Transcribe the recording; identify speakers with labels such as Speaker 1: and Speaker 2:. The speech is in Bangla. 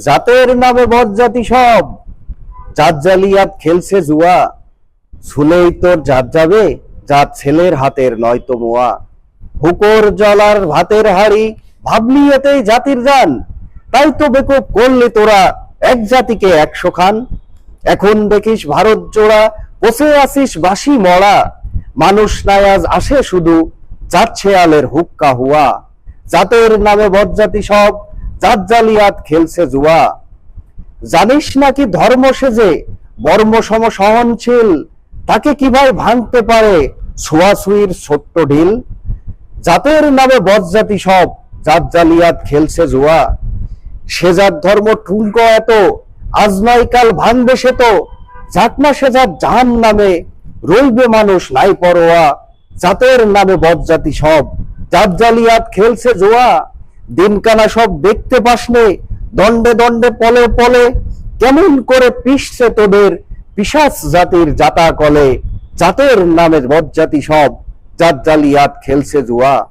Speaker 1: জাতের নামে বজ্জাতি সব জাত জালিয়াত খেলছে জুয়া, ছুলেই তোর জাত যাবে জাত ছেলের হাতের নয়তো মোয়া। হুকর জলার ভাতের হাড়ি ভাবলি এতেই জাতির জান, তাই তো বেকুব করলে তোরা এক জাতিকে 100 খান। এখন দেখিস ভারত জোড়া বসে আসিস বাসি মরা, মানুষ নাই আজ আসে শুধু যাচ্ছে আলের হুক্কা হুয়া। জাতের নামে বজ্জাতি সব জাত জালিয়াত খেলছে জুয়া। জানিস নাকি ধর্ম সেজে বর্ম সম সহনশীল, তাকে কিভাবে ভাঙতে পারে ছোঁয়াছুঁয়ির ছোট্ট ঢিল। জাতের নামে বজ্জাতি সব জাত জালিয়াত খেলছে জুয়া। সে জাত ধর্ম ঠুনকো এত আজ নয় কাল ভাঙবে সে তো, যাক না সে জাত জাহান নামে রইবে মানুষ নাই পরোয়া। জাতের নামে বজ্জাতি সব জাত জালিয়াত খেলছে জুয়া। দিনকানা সব দেখতে পাসনে দণ্ডে দণ্ডে পলে পলে, কেমন করে পিষছে তোদের পিশাচ জাতির জাতা কলে। জাতের নামে বজ্জাতি সব জাত জালিয়াত খেলছে জুয়া।